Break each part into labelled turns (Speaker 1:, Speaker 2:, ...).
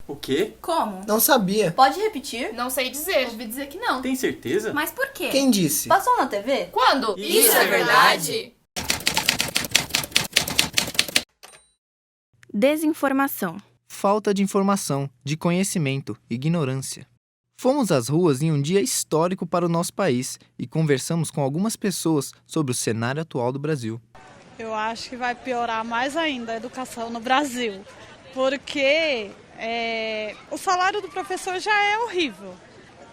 Speaker 1: O quê?
Speaker 2: Como?
Speaker 3: Não sabia.
Speaker 2: Pode repetir?
Speaker 4: Não sei dizer.
Speaker 2: Ouvi dizer que não.
Speaker 1: Tem certeza?
Speaker 2: Mas por quê?
Speaker 3: Quem disse?
Speaker 2: Passou na TV?
Speaker 4: Quando?
Speaker 1: Isso é verdade?
Speaker 5: Desinformação.
Speaker 6: Falta de informação, de conhecimento, ignorância. Fomos às ruas em um dia histórico para o nosso país e conversamos com algumas pessoas sobre o cenário atual do Brasil.
Speaker 7: Eu acho que vai piorar mais ainda a educação no Brasil, porque o salário do professor já é horrível.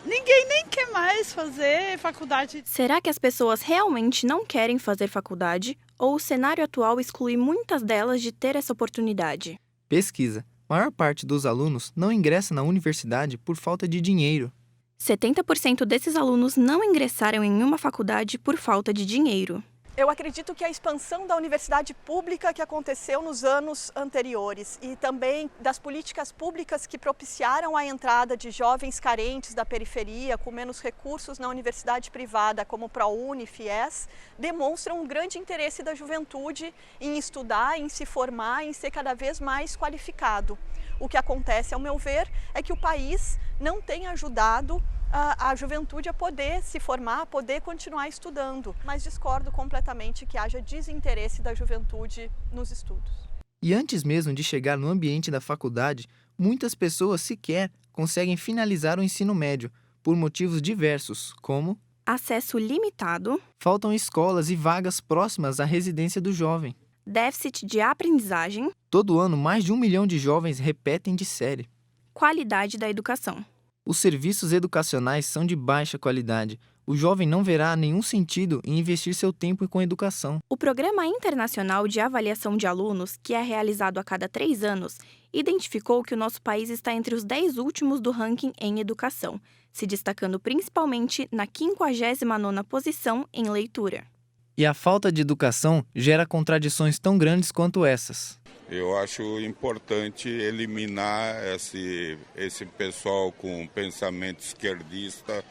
Speaker 7: Ninguém nem quer mais fazer faculdade.
Speaker 5: Será que as pessoas realmente não querem fazer faculdade ou o cenário atual exclui muitas delas de ter essa oportunidade?
Speaker 6: Pesquisa. A maior parte dos alunos não ingressa na universidade por falta de dinheiro.
Speaker 5: 70% desses alunos não ingressaram em uma faculdade por falta de dinheiro.
Speaker 8: Eu acredito que a expansão da universidade pública que aconteceu nos anos anteriores e também das políticas públicas que propiciaram a entrada de jovens carentes da periferia com menos recursos na universidade privada, como ProUni, FIES, demonstram um grande interesse da juventude em estudar, em se formar, em ser cada vez mais qualificado. O que acontece, ao meu ver, é que o país não tem ajudado a juventude a poder se formar, a poder continuar estudando. Mas discordo completamente que haja desinteresse da juventude nos estudos.
Speaker 6: E antes mesmo de chegar no ambiente da faculdade, muitas pessoas sequer conseguem finalizar o ensino médio, por motivos diversos, como
Speaker 5: Acesso limitado,
Speaker 6: faltam escolas e vagas próximas à residência do jovem.
Speaker 5: déficit de aprendizagem,
Speaker 6: Todo ano, mais de 1 milhão de jovens repetem de série.
Speaker 5: qualidade da educação.
Speaker 6: Os serviços educacionais são de baixa qualidade. O jovem não verá nenhum sentido em investir seu tempo com educação.
Speaker 5: O Programa Internacional de Avaliação de Alunos, que é realizado a cada 3 anos, identificou que o nosso país está entre os 10 últimos do ranking em educação, se destacando principalmente na 59ª posição em leitura.
Speaker 6: E a falta de educação gera contradições tão grandes quanto essas.
Speaker 9: Eu acho importante eliminar esse pessoal com pensamento esquerdista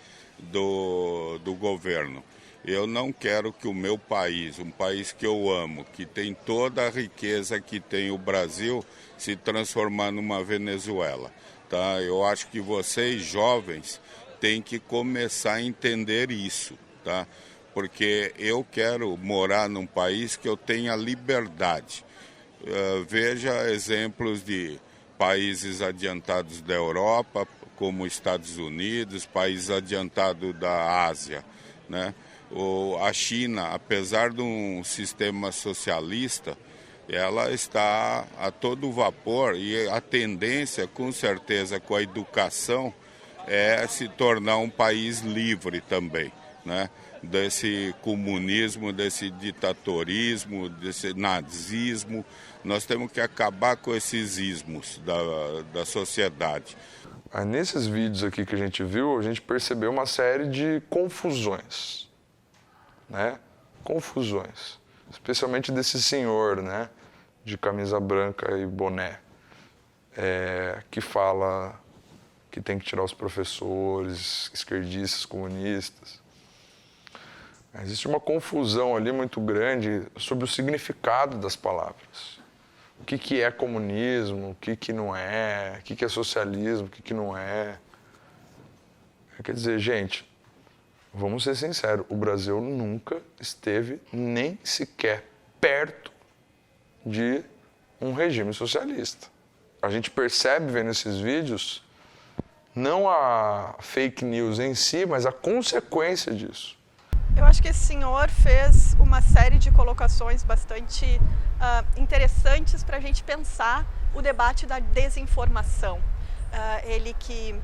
Speaker 9: do governo. Eu não quero que o meu país, um país que eu amo, que tem toda a riqueza que tem o Brasil, se transformar numa Venezuela. Tá? Eu acho que vocês, jovens, têm que começar a entender isso. Tá? Porque eu quero morar num país que eu tenha liberdade. Veja exemplos de países adiantados da Europa, como Estados Unidos, países adiantados da Ásia, né? A China, apesar de um sistema socialista, ela está a todo vapor e a tendência, com certeza, com a educação, é se tornar um país livre também, né? Desse comunismo, desse ditadorismo, desse nazismo. Nós temos que acabar com esses ismos da sociedade.
Speaker 10: Nesses vídeos aqui que a gente viu, a gente percebeu uma série de confusões, né? Confusões. Especialmente desse senhor, né? De camisa branca e boné, que fala que tem que tirar os professores, esquerdistas, comunistas. Existe uma confusão ali muito grande sobre o significado das palavras. O que é comunismo, o que não é, o que é socialismo, o que não é. Quer dizer, gente, vamos ser sinceros, o Brasil nunca esteve nem sequer perto de um regime socialista. A gente percebe vendo esses vídeos não a fake news em si, mas a consequência disso.
Speaker 8: Eu acho que esse senhor fez uma série de colocações bastante interessantes para a gente pensar o debate da desinformação. Ele que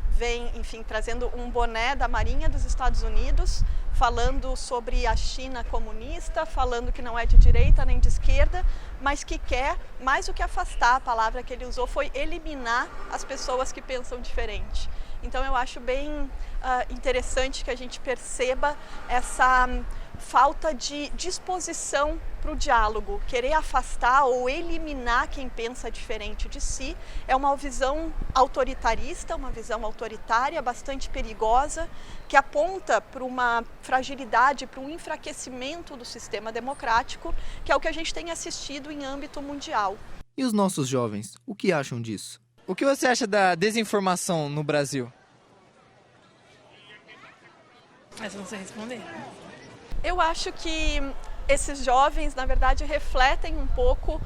Speaker 8: vem, enfim, trazendo um boné da Marinha dos Estados Unidos, falando sobre a China comunista, falando que não é de direita nem de esquerda, mas que quer, mais do que afastar, a palavra que ele usou foi eliminar as pessoas que pensam diferente. Então eu acho bem interessante que a gente perceba essa falta de disposição para o diálogo. Querer afastar ou eliminar quem pensa diferente de si é uma visão autoritarista, uma visão autoritária bastante perigosa, que aponta para uma fragilidade, para um enfraquecimento do sistema democrático, que é o que a gente tem assistido em âmbito mundial.
Speaker 6: E os nossos jovens, o que acham disso? O que você acha da desinformação no Brasil?
Speaker 1: Essa eu não sei responder.
Speaker 8: Eu acho que esses jovens, na verdade, refletem um pouco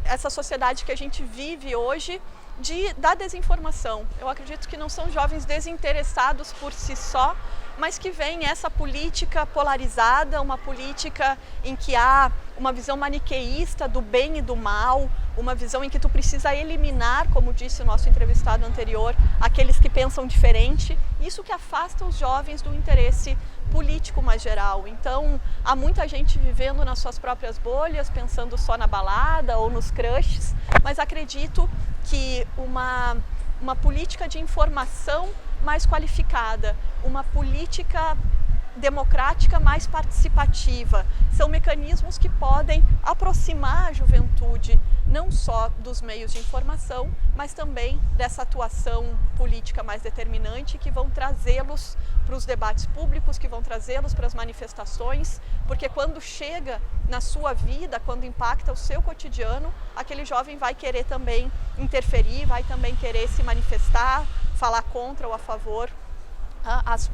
Speaker 8: essa sociedade que a gente vive hoje da desinformação. Eu acredito que não são jovens desinteressados por si só, mas que veem essa política polarizada, uma política em que há uma visão maniqueísta do bem e do mal, uma visão em que tu precisa eliminar, como disse o nosso entrevistado anterior, aqueles que pensam diferente. Isso que afasta os jovens do interesse político mais geral. Então, há muita gente vivendo nas suas próprias bolhas, pensando só na balada ou nos crushes, mas acredito que uma política de informação mais qualificada, uma política democrática mais participativa, são mecanismos que podem aproximar a juventude não só dos meios de informação, mas também dessa atuação política mais determinante, que vão trazê-los para os debates públicos, que vão trazê-los para as manifestações, porque quando chega na sua vida, quando impacta o seu cotidiano, aquele jovem vai querer também interferir, vai também querer se manifestar, falar contra ou a favor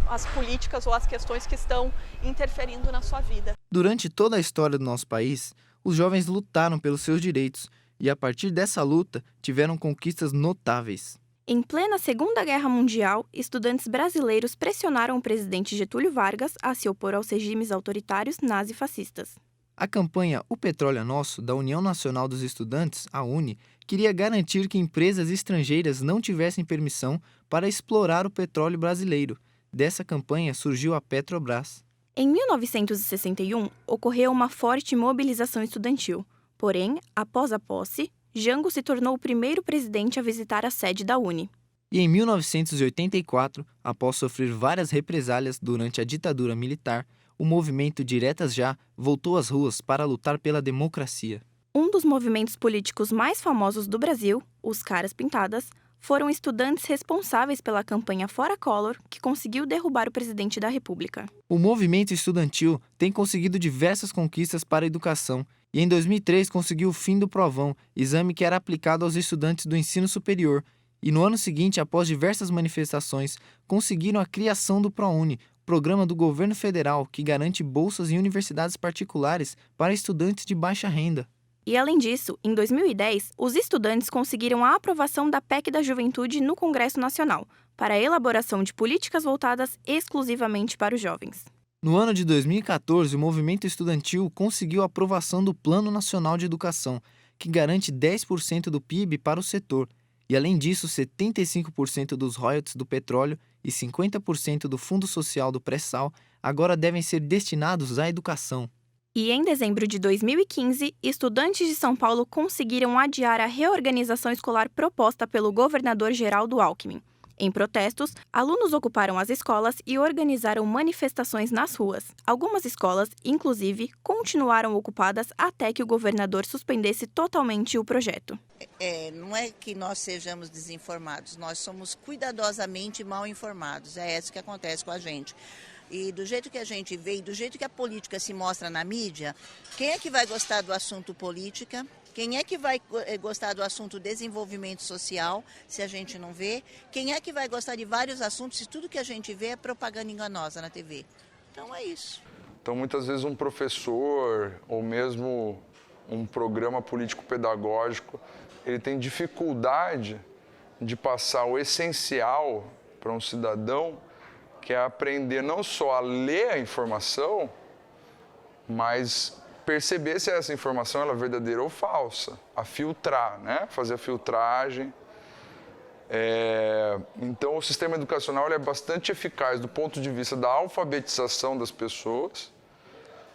Speaker 8: as políticas ou as questões que estão interferindo na sua vida.
Speaker 6: Durante toda a história do nosso país, os jovens lutaram pelos seus direitos e, a partir dessa luta, tiveram conquistas notáveis.
Speaker 5: Em plena Segunda Guerra Mundial, estudantes brasileiros pressionaram o presidente Getúlio Vargas a se opor aos regimes autoritários nazifascistas.
Speaker 6: A campanha O Petróleo é Nosso, da União Nacional dos Estudantes, a UNE, queria garantir que empresas estrangeiras não tivessem permissão para explorar o petróleo brasileiro. Dessa campanha surgiu a Petrobras.
Speaker 5: Em 1961, ocorreu uma forte mobilização estudantil. Porém, após a posse, Jango se tornou o primeiro presidente a visitar a sede da UNE.
Speaker 6: E em 1984, após sofrer várias represálias durante a ditadura militar, o movimento Diretas Já voltou às ruas para lutar pela democracia.
Speaker 5: Um dos movimentos políticos mais famosos do Brasil, os Caras Pintadas, foram estudantes responsáveis pela campanha Fora Collor, que conseguiu derrubar o presidente da República.
Speaker 6: O movimento estudantil tem conseguido diversas conquistas para a educação e em 2003 conseguiu o fim do Provão, exame que era aplicado aos estudantes do ensino superior, e no ano seguinte, após diversas manifestações, conseguiram a criação do ProUni, programa do governo federal que garante bolsas em universidades particulares para estudantes de baixa renda.
Speaker 5: E além disso, em 2010, os estudantes conseguiram a aprovação da PEC da Juventude no Congresso Nacional, para a elaboração de políticas voltadas exclusivamente para os jovens.
Speaker 6: No ano de 2014, o movimento estudantil conseguiu a aprovação do Plano Nacional de Educação, que garante 10% do PIB para o setor, e além disso, 75% dos royalties do petróleo e 50% do Fundo Social do Pré-Sal agora devem ser destinados à educação.
Speaker 5: E em dezembro de 2015, estudantes de São Paulo conseguiram adiar a reorganização escolar proposta pelo governador Geraldo Alckmin. Em protestos, alunos ocuparam as escolas e organizaram manifestações nas ruas. Algumas escolas, inclusive, continuaram ocupadas até que o governador suspendesse totalmente o projeto.
Speaker 2: Não é que nós sejamos desinformados, nós somos cuidadosamente mal informados. É isso que acontece com a gente. E do jeito que a gente vê, e do jeito que a política se mostra na mídia, quem é que vai gostar do assunto política? Quem é que vai gostar do assunto desenvolvimento social, se a gente não vê? Quem é que vai gostar de vários assuntos, se tudo que a gente vê é propaganda enganosa na TV? Então é isso.
Speaker 10: Então, muitas vezes um professor ou mesmo um programa político-pedagógico, ele tem dificuldade de passar o essencial para um cidadão, que é aprender não só a ler a informação, mas perceber se essa informação ela é verdadeira ou falsa, a filtrar, né? Fazer a filtragem. Então, o sistema educacional ele é bastante eficaz do ponto de vista da alfabetização das pessoas,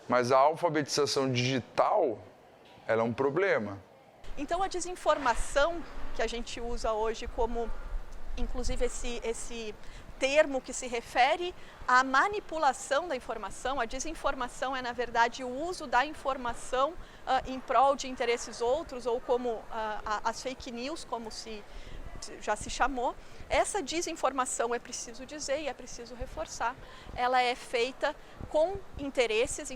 Speaker 10: mas a alfabetização digital ela é um problema.
Speaker 8: Então, a desinformação que a gente usa hoje como, inclusive, esse termo que se refere à manipulação da informação, a desinformação é, na verdade, o uso da informação em prol de interesses outros, ou como as fake news, como já se chamou. Essa desinformação, é preciso dizer e é preciso reforçar, ela é feita com interesses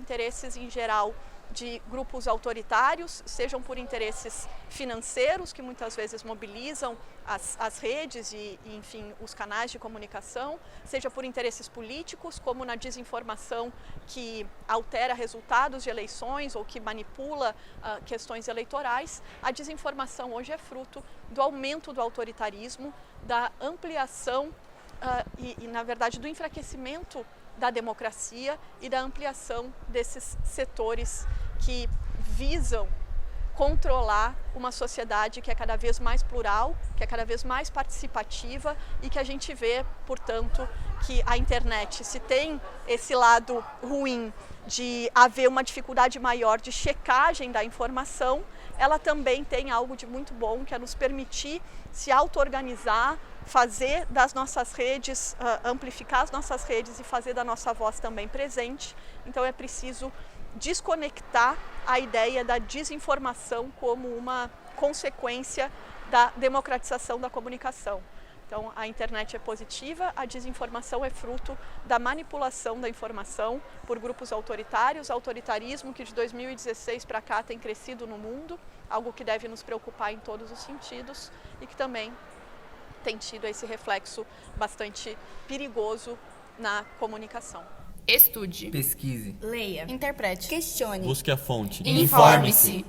Speaker 8: em geral de grupos autoritários, sejam por interesses financeiros, que muitas vezes mobilizam as redes e, enfim, os canais de comunicação, seja por interesses políticos, como na desinformação que altera resultados de eleições ou que manipula questões eleitorais. A desinformação hoje é fruto do aumento do autoritarismo, da ampliação na verdade, do enfraquecimento da democracia e da ampliação desses setores que visam controlar uma sociedade que é cada vez mais plural, que é cada vez mais participativa e que a gente vê, portanto, que a internet, se tem esse lado ruim de haver uma dificuldade maior de checagem da informação, ela também tem algo de muito bom, que é nos permitir se auto-organizar, fazer das nossas redes, amplificar as nossas redes e fazer da nossa voz também presente. Então é preciso desconectar a ideia da desinformação como uma consequência da democratização da comunicação. Então a internet é positiva, a desinformação é fruto da manipulação da informação por grupos autoritários, autoritarismo que de 2016 para cá tem crescido no mundo, algo que deve nos preocupar em todos os sentidos e que também tem tido esse reflexo bastante perigoso na comunicação.
Speaker 3: Estude,
Speaker 4: pesquise,
Speaker 3: leia, interprete,
Speaker 4: questione,
Speaker 11: busque a fonte,
Speaker 3: informe-se.